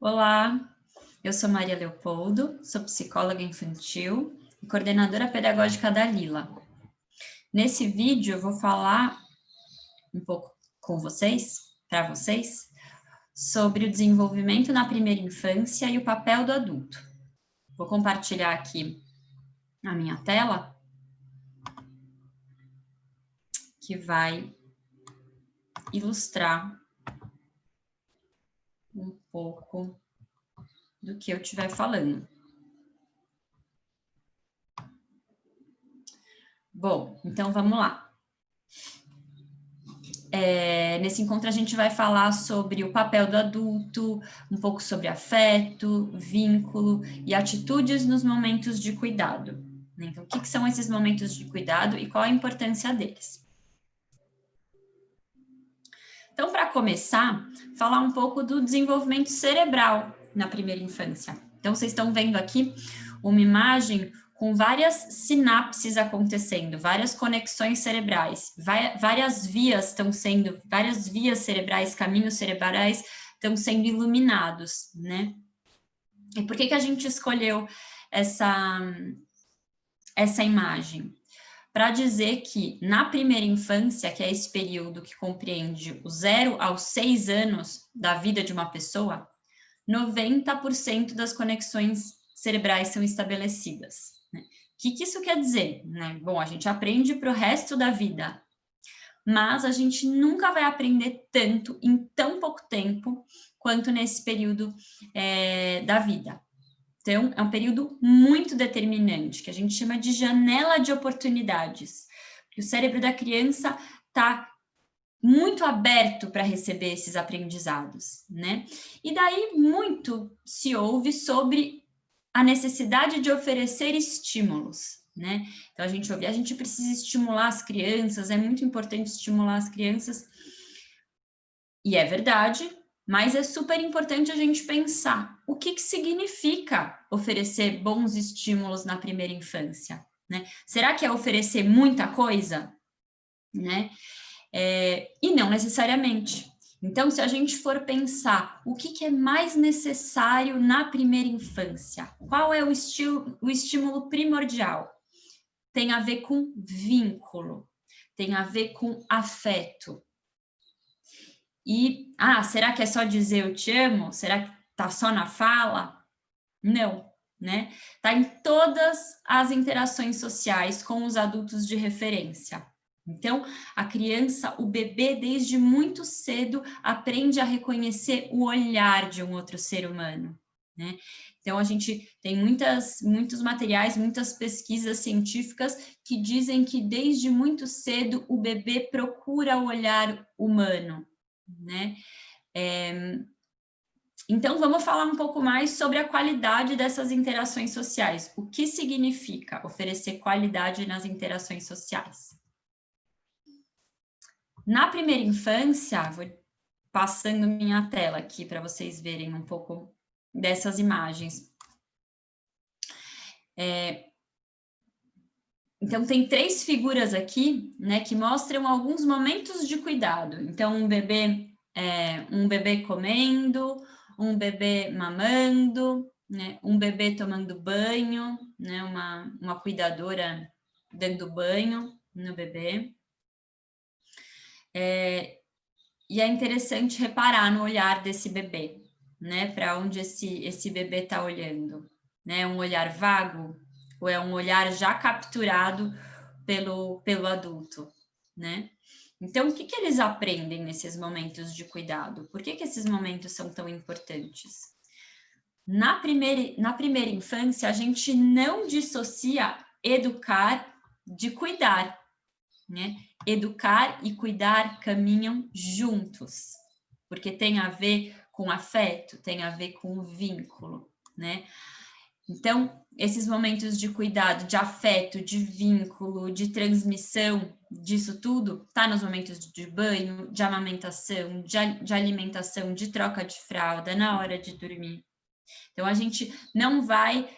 Olá, eu sou Maria Leopoldo, sou psicóloga infantil e coordenadora pedagógica da Lila. Nesse vídeo eu vou falar um pouco com vocês, para vocês, sobre o desenvolvimento na primeira infância e o papel do adulto. Vou compartilhar aqui a minha tela, que vai ilustrar um pouco do que eu estiver falando. Bom, então vamos lá. Nesse encontro a gente vai falar sobre o papel do adulto, um pouco sobre afeto, vínculo e atitudes nos momentos de cuidado. Então, o que são esses momentos de cuidado e qual a importância deles? Então, para começar, falar um pouco do desenvolvimento cerebral na primeira infância. Então, vocês estão vendo aqui uma imagem com várias sinapses acontecendo, várias conexões cerebrais, várias vias cerebrais, caminhos cerebrais estão sendo iluminados, né? E por que a gente escolheu essa imagem? Para dizer que na primeira infância, que é esse período que compreende o 0 aos 6 anos da vida de uma pessoa, 90% das conexões cerebrais são estabelecidas. Né? O que isso quer dizer? Né? Bom, a gente aprende para o resto da vida, mas a gente nunca vai aprender tanto em tão pouco tempo quanto nesse período da vida. Então, é um período muito determinante, que a gente chama de janela de oportunidades. O cérebro da criança está muito aberto para receber esses aprendizados, né? E daí muito se ouve sobre a necessidade de oferecer estímulos, né? Então a gente precisa estimular as crianças, é muito importante estimular as crianças, e é verdade, mas é super importante a gente pensar o que significa oferecer bons estímulos na primeira infância, né? Será que é oferecer muita coisa, né? E não necessariamente. Então, se a gente for pensar o que é mais necessário na primeira infância, qual é o estímulo primordial? Tem a ver com vínculo, tem a ver com afeto. E, será que é só dizer eu te amo? Será que tá só na fala? Não, né? Tá em todas as interações sociais com os adultos de referência. Então, a criança, o bebê, desde muito cedo, aprende a reconhecer o olhar de um outro ser humano, né? Então, a gente tem muitos materiais, muitas pesquisas científicas que dizem que desde muito cedo o bebê procura o olhar humano, né? Então, vamos falar um pouco mais sobre a qualidade dessas interações sociais. O que significa oferecer qualidade nas interações sociais? Na primeira infância, vou passando minha tela aqui para vocês verem um pouco dessas imagens. Então, tem 3 figuras aqui, né, que mostram alguns momentos de cuidado. Então, um bebê comendo, um bebê mamando, né, um bebê tomando banho, né, uma cuidadora dando banho no bebê. E é interessante reparar no olhar desse bebê, né, para onde esse bebê está olhando, né, um olhar vago ou é um olhar já capturado pelo adulto, né? Então, o que eles aprendem nesses momentos de cuidado? Por que esses momentos são tão importantes? Na primeira infância, a gente não dissocia educar de cuidar, né? Educar e cuidar caminham juntos, porque tem a ver com afeto, tem a ver com vínculo, né? Então, esses momentos de cuidado, de afeto, de vínculo, de transmissão, disso tudo, tá nos momentos de banho, de amamentação, de alimentação, de troca de fralda, na hora de dormir. Então, a gente não vai,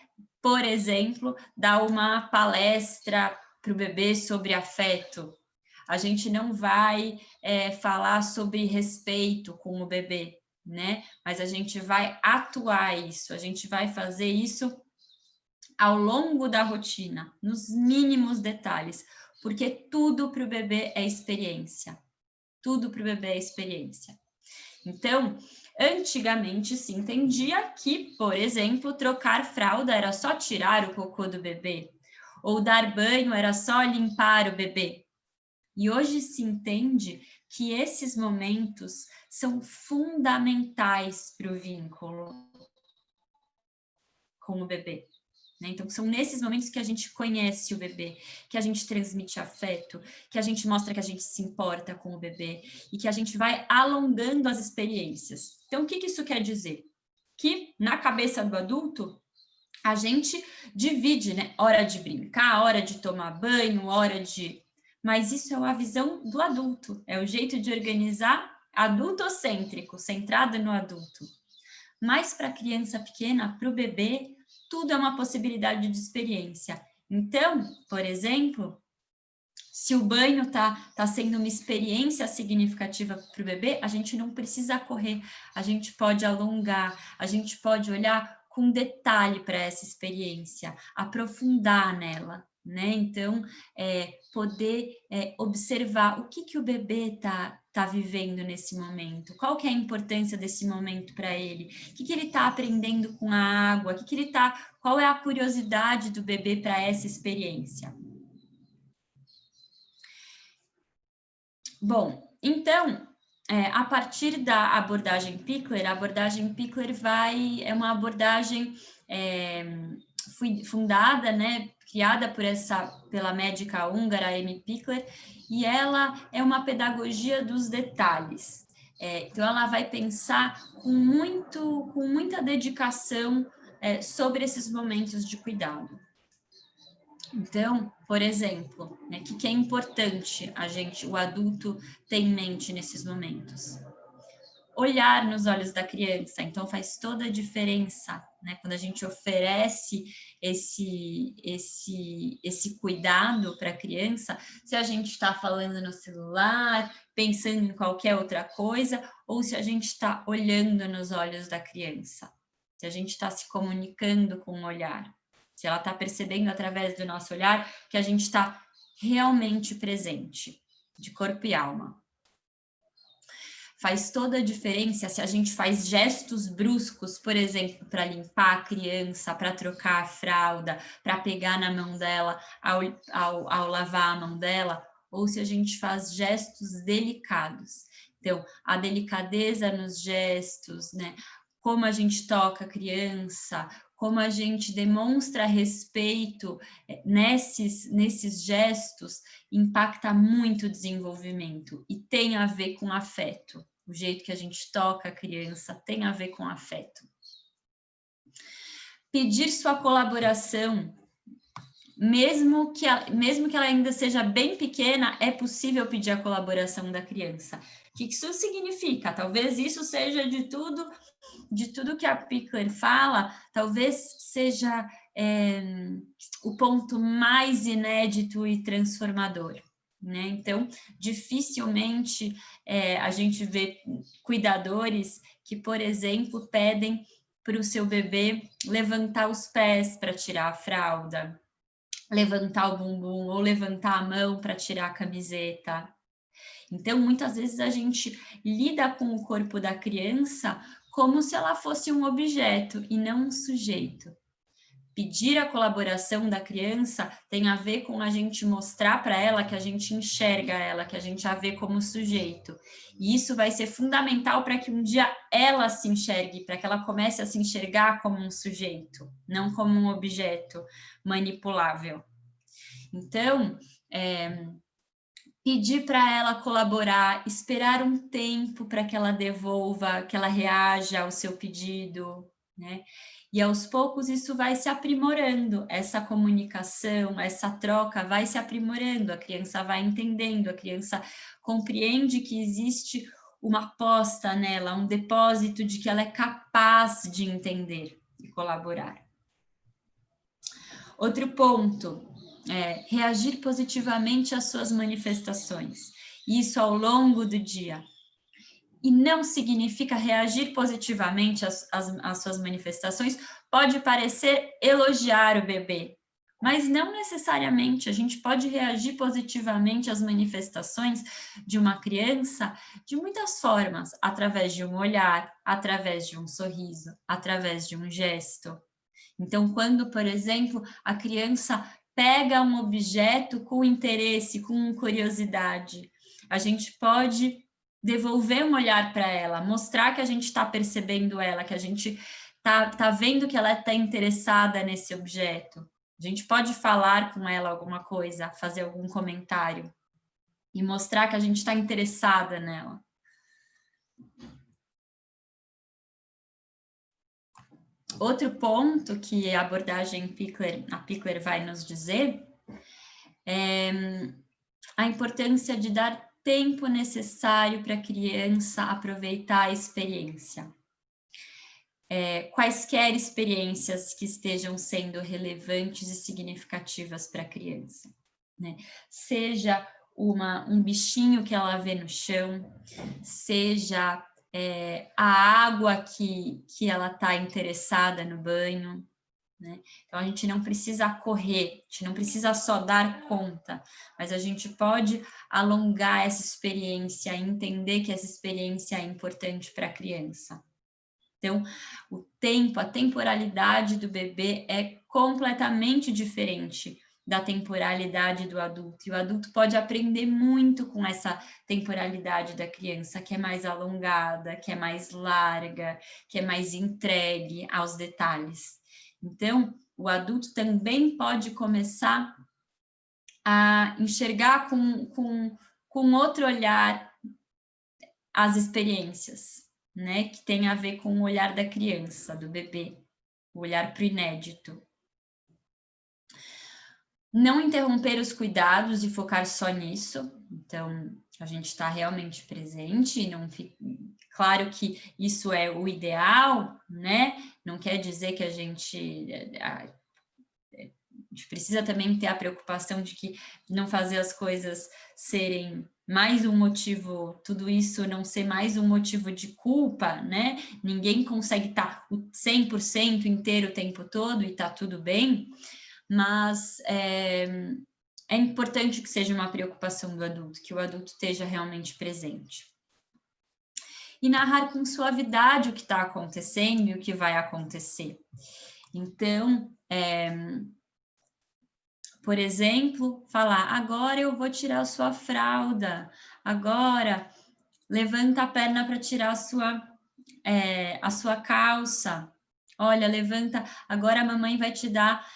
por exemplo, dar uma palestra para o bebê sobre afeto. A gente não vai falar sobre respeito com o bebê, né? Mas a gente vai atuar isso, a gente vai fazer isso ao longo da rotina, nos mínimos detalhes, porque tudo para o bebê é experiência. Tudo para o bebê é experiência. Então, antigamente se entendia que, por exemplo, trocar fralda era só tirar o cocô do bebê, ou dar banho era só limpar o bebê. E hoje se entende que esses momentos são fundamentais para o vínculo com o bebê. Então, são nesses momentos que a gente conhece o bebê, que a gente transmite afeto, que a gente mostra que a gente se importa com o bebê e que a gente vai alongando as experiências. Então, o que isso quer dizer? Que na cabeça do adulto, a gente divide, né? Hora de brincar, hora de tomar banho, hora de... Mas isso é a visão do adulto, é o jeito de organizar adultocêntrico, centrado no adulto. Mas para a criança pequena, para o bebê, tudo é uma possibilidade de experiência. Então, por exemplo, se o banho tá sendo uma experiência significativa para o bebê, a gente não precisa correr, a gente pode alongar, a gente pode olhar com detalhe para essa experiência, aprofundar nela, né? Então, poder observar o que o bebê tá vivendo nesse momento, qual que é a importância desse momento para ele, o que ele está aprendendo com a água, qual é a curiosidade do bebê para essa experiência. Bom, então, a partir da abordagem Pickler, a abordagem Pickler é uma abordagem fundada, né, criada pela médica húngara Amy Pickler, e ela é uma pedagogia dos detalhes. Então, ela vai pensar com muita dedicação sobre esses momentos de cuidado. Então, por exemplo, né, o que é importante o adulto, ter em mente nesses momentos? Olhar nos olhos da criança, então faz toda a diferença, né? Quando a gente oferece esse cuidado para a criança, se a gente está falando no celular, pensando em qualquer outra coisa, ou se a gente está olhando nos olhos da criança, se a gente está se comunicando com o olhar. Se ela está percebendo através do nosso olhar que a gente está realmente presente, de corpo e alma. Faz toda a diferença se a gente faz gestos bruscos, por exemplo, para limpar a criança, para trocar a fralda, para pegar na mão dela ao lavar a mão dela, ou se a gente faz gestos delicados. Então, a delicadeza nos gestos, né? Como a gente toca a criança, como a gente demonstra respeito nesses gestos, impacta muito o desenvolvimento e tem a ver com afeto. O jeito que a gente toca a criança tem a ver com afeto. Pedir sua colaboração, mesmo que ela ainda seja bem pequena, é possível pedir a colaboração da criança. O que isso significa? Talvez isso seja de tudo que a Pickler fala, talvez seja o ponto mais inédito e transformador, né? Então, dificilmente a gente vê cuidadores que, por exemplo, pedem para o seu bebê levantar os pés para tirar a fralda, levantar o bumbum ou levantar a mão para tirar a camiseta. Então, muitas vezes a gente lida com o corpo da criança como se ela fosse um objeto e não um sujeito. Pedir a colaboração da criança tem a ver com a gente mostrar para ela que a gente enxerga ela, que a gente a vê como sujeito. E isso vai ser fundamental para que um dia ela se enxergue, para que ela comece a se enxergar como um sujeito, não como um objeto manipulável. Então, pedir para ela colaborar, esperar um tempo para que ela devolva, que ela reaja ao seu pedido, né? E aos poucos isso vai se aprimorando, essa comunicação, essa troca vai se aprimorando, a criança vai entendendo, a criança compreende que existe uma aposta nela, um depósito de que ela é capaz de entender e colaborar. Outro ponto, reagir positivamente às suas manifestações, isso ao longo do dia. e não significa reagir positivamente às suas manifestações, pode parecer elogiar o bebê, mas não necessariamente. A gente pode reagir positivamente às manifestações de uma criança de muitas formas, através de um olhar, através de um sorriso, através de um gesto. Então, quando, por exemplo, a criança pega um objeto com interesse, com curiosidade, a gente pode devolver um olhar para ela, mostrar que a gente está percebendo ela, que a gente tá vendo que ela está interessada nesse objeto. A gente pode falar com ela alguma coisa, fazer algum comentário e mostrar que a gente está interessada nela. Outro ponto que a abordagem Pickler vai nos dizer é a importância de dar tempo necessário para a criança aproveitar a experiência. Quaisquer experiências que estejam sendo relevantes e significativas para a criança, né? Seja um bichinho que ela vê no chão, seja a água que ela está interessada no banho, né? Então, a gente não precisa correr, a gente não precisa só dar conta, mas a gente pode alongar essa experiência, entender que essa experiência é importante para a criança. Então, o tempo, a temporalidade do bebê é completamente diferente da temporalidade do adulto. E o adulto pode aprender muito com essa temporalidade da criança, que é mais alongada, que é mais larga, que é mais entregue aos detalhes. Então, o adulto também pode começar a enxergar com outro olhar as experiências, né? Que tem a ver com o olhar da criança, do bebê, o olhar para o inédito. Não interromper os cuidados e focar só nisso. Então, a gente está realmente presente, não fica... Claro que isso é o ideal, né? Não quer dizer que a gente precisa também ter a preocupação de que não fazer as coisas serem mais um motivo, tudo isso não ser mais um motivo de culpa, né? Ninguém consegue estar 100% inteiro o tempo todo e tá tudo bem, mas é importante que seja uma preocupação do adulto, que o adulto esteja realmente presente. E narrar com suavidade o que está acontecendo e o que vai acontecer. Então, por exemplo, falar, agora eu vou tirar a sua fralda, agora levanta a perna para tirar a sua calça, olha, levanta, agora a mamãe vai te dar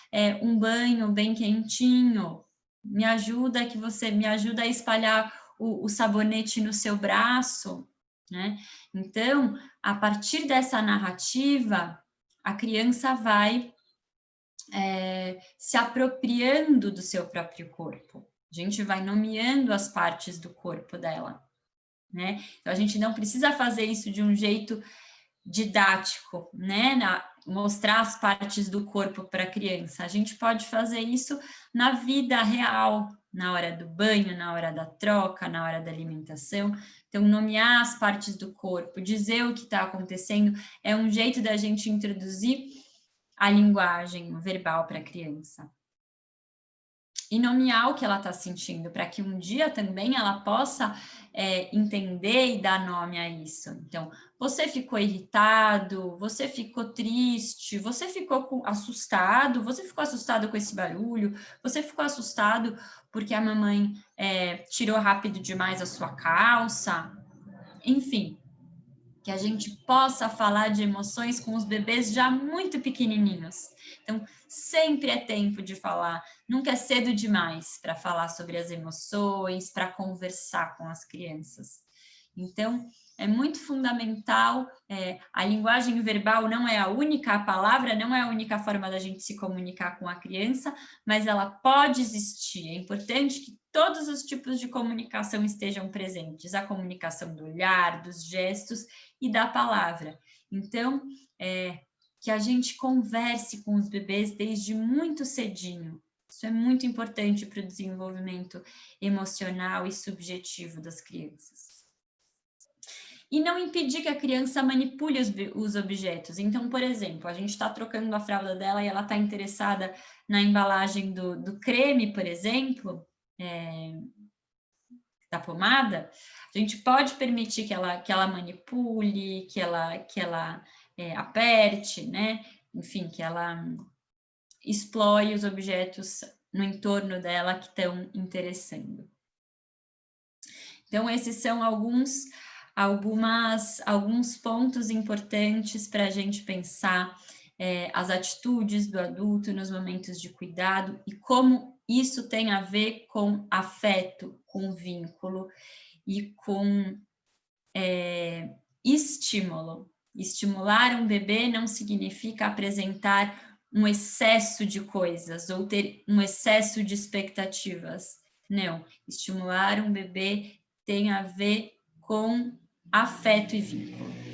um banho bem quentinho, me ajuda a espalhar o sabonete no seu braço, né? Então, a partir dessa narrativa, a criança vai se apropriando do seu próprio corpo. A gente vai nomeando as partes do corpo dela, né? Então, a gente não precisa fazer isso de um jeito didático, né? Mostrar as partes do corpo para a criança. A gente pode fazer isso na vida real, na hora do banho, na hora da troca, na hora da alimentação. Então, nomear as partes do corpo, dizer o que está acontecendo, é um jeito da gente introduzir a linguagem verbal para a criança. E nomear o que ela está sentindo, para que um dia também ela possa entender e dar nome a isso. Então, você ficou irritado, você ficou triste, você ficou assustado, você ficou assustado com esse barulho, você ficou assustado porque a mamãe tirou rápido demais a sua calça, enfim. Que a gente possa falar de emoções com os bebês já muito pequenininhos. Então, sempre é tempo de falar, nunca é cedo demais para falar sobre as emoções, para conversar com as crianças. Então, é muito fundamental, a linguagem verbal não é a única palavra, não é a única forma da gente se comunicar com a criança, mas ela pode existir. É importante que todos os tipos de comunicação estejam presentes, a comunicação do olhar, dos gestos e da palavra. Então, que a gente converse com os bebês desde muito cedinho. Isso é muito importante para o desenvolvimento emocional e subjetivo das crianças. E não impedir que a criança manipule os objetos. Então, por exemplo, a gente está trocando a fralda dela e ela está interessada na embalagem do creme, por exemplo, da pomada, a gente pode permitir que ela manipule, que ela aperte, né? Enfim, que ela explore os objetos no entorno dela que estão interessando. Então, esses são alguns pontos importantes para a gente pensar as atitudes do adulto nos momentos de cuidado e como isso tem a ver com afeto, com vínculo e com estímulo. Estimular um bebê não significa apresentar um excesso de coisas ou ter um excesso de expectativas. Não, estimular um bebê tem a ver com afeto e vínculo.